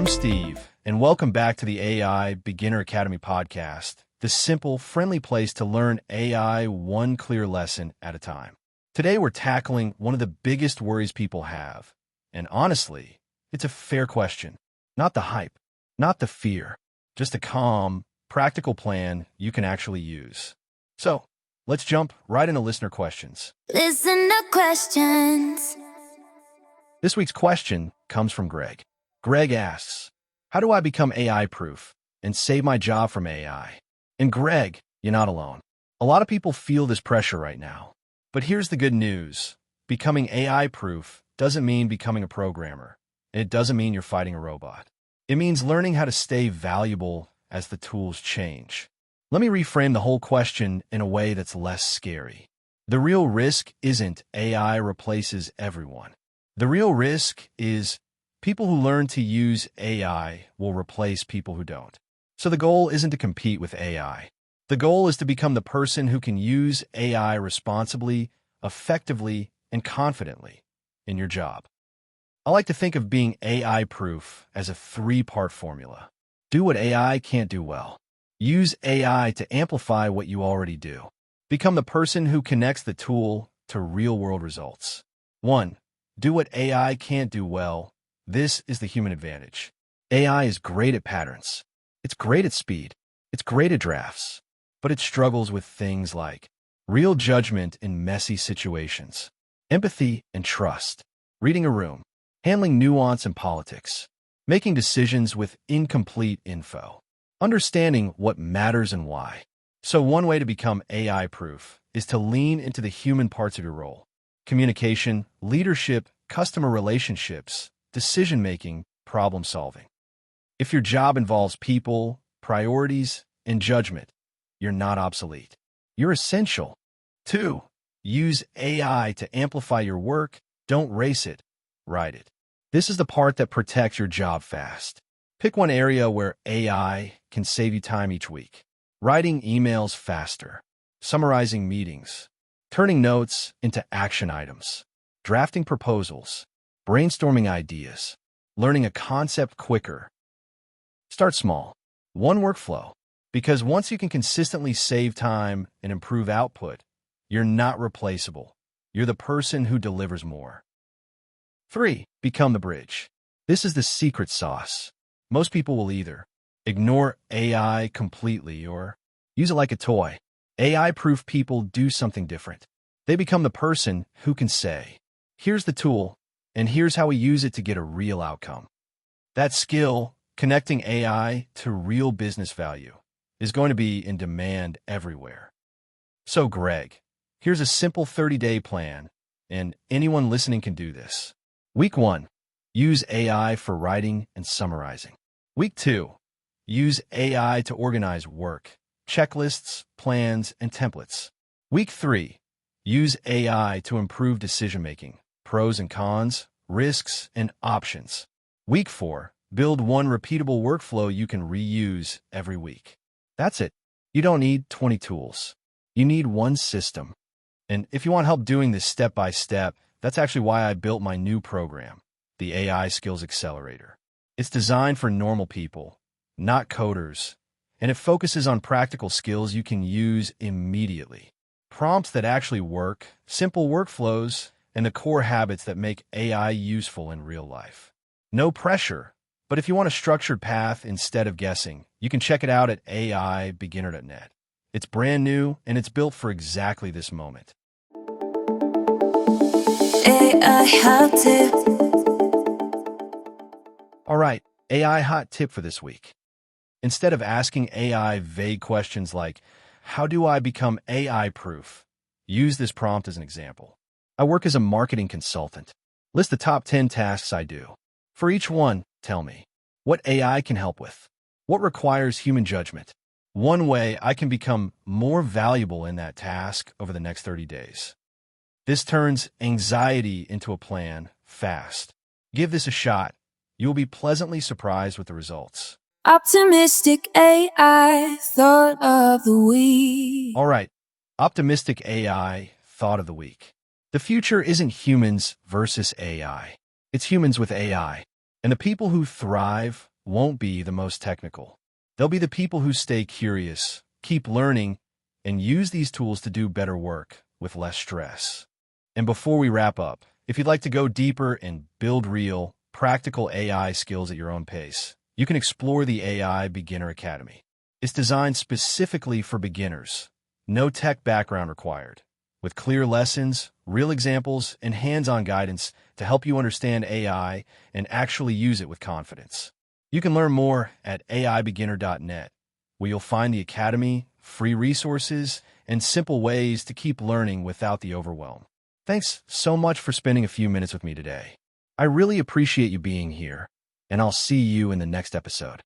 I'm Steve, and welcome back to the AI Beginner Academy podcast, the simple, friendly place to learn AI one clear lesson at a time. Today, we're tackling one of the biggest worries people have, and honestly, it's a fair question. Not the hype, not the fear, just a calm, practical plan you can actually use. So, let's jump right into listener questions. Listen to questions. This week's question comes from Greg. Greg asks, how do I become AI-proof and save my job from AI? And Greg, you're not alone. A lot of people feel this pressure right now. But here's the good news. Becoming AI-proof doesn't mean becoming a programmer. And it doesn't mean you're fighting a robot. It means learning how to stay valuable as the tools change. Let me reframe the whole question in a way that's less scary. The real risk isn't AI replaces everyone. The real risk is people who learn to use AI will replace people who don't. So the goal isn't to compete with AI. The goal is to become the person who can use AI responsibly, effectively, and confidently in your job. I like to think of being AI-proof as a three-part formula. Do what AI can't do well. Use AI to amplify what you already do. Become the person who connects the tool to real-world results. 1. Do what AI can't do well. This is the human advantage. AI is great at patterns. It's great at speed. It's great at drafts. But it struggles with things like real judgment in messy situations, empathy and trust, reading a room, handling nuance in politics, making decisions with incomplete info, understanding what matters and why. So one way to become AI-proof is to lean into the human parts of your role. Communication, leadership, customer relationships, decision-making, problem-solving. If your job involves people, priorities, and judgment, you're not obsolete. You're essential. 2. Use AI to amplify your work. Don't race it, ride it. This is the part that protects your job fast. Pick one area where AI can save you time each week. Writing emails faster, summarizing meetings, turning notes into action items, drafting proposals, brainstorming ideas, learning a concept quicker. Start small. One workflow. Because once you can consistently save time and improve output, you're not replaceable. You're the person who delivers more. 3. Become the bridge. This is the secret sauce. Most people will either ignore AI completely or use it like a toy. AI-proof people do something different. They become the person who can say, here's the tool, and here's how we use it to get a real outcome. That skill, connecting AI to real business value, is going to be in demand everywhere. So Greg, here's a simple 30-day plan, and anyone listening can do this. Week 1, use AI for writing and summarizing. Week 2, use AI to organize work, checklists, plans, and templates. Week 3, use AI to improve decision-making, pros and cons, risks, and options. Week 4, build one repeatable workflow you can reuse every week. That's it. You don't need 20 tools. You need one system. And if you want help doing this step by step, that's actually why I built my new program, the AI Skills Accelerator. It's designed for normal people, not coders, and it focuses on practical skills you can use immediately. Prompts that actually work, simple workflows, and the core habits that make AI useful in real life. No pressure, but if you want a structured path instead of guessing, you can check it out at aibeginner.net. It's brand new, and it's built for exactly this moment. AI hot tip. All right, AI hot tip for this week. Instead of asking AI vague questions like, how do I become AI-proof? Use this prompt as an example. I work as a marketing consultant. List the top 10 tasks I do. For each one, tell me what AI can help with. What requires human judgment? One way I can become more valuable in that task over the next 30 days. This turns anxiety into a plan fast. Give this a shot. You will be pleasantly surprised with the results. Optimistic AI thought of the week. All right, optimistic AI thought of the week. The future isn't humans versus AI. It's humans with AI. And the people who thrive won't be the most technical. They'll be the people who stay curious, keep learning, and use these tools to do better work with less stress. And before we wrap up, if you'd like to go deeper and build real, practical AI skills at your own pace, you can explore the AI Beginner Academy. It's designed specifically for beginners. No tech background required, with clear lessons, real examples, and hands-on guidance to help you understand AI and actually use it with confidence. You can learn more at aibeginner.net, where you'll find the academy, free resources, and simple ways to keep learning without the overwhelm. Thanks so much for spending a few minutes with me today. I really appreciate you being here, and I'll see you in the next episode.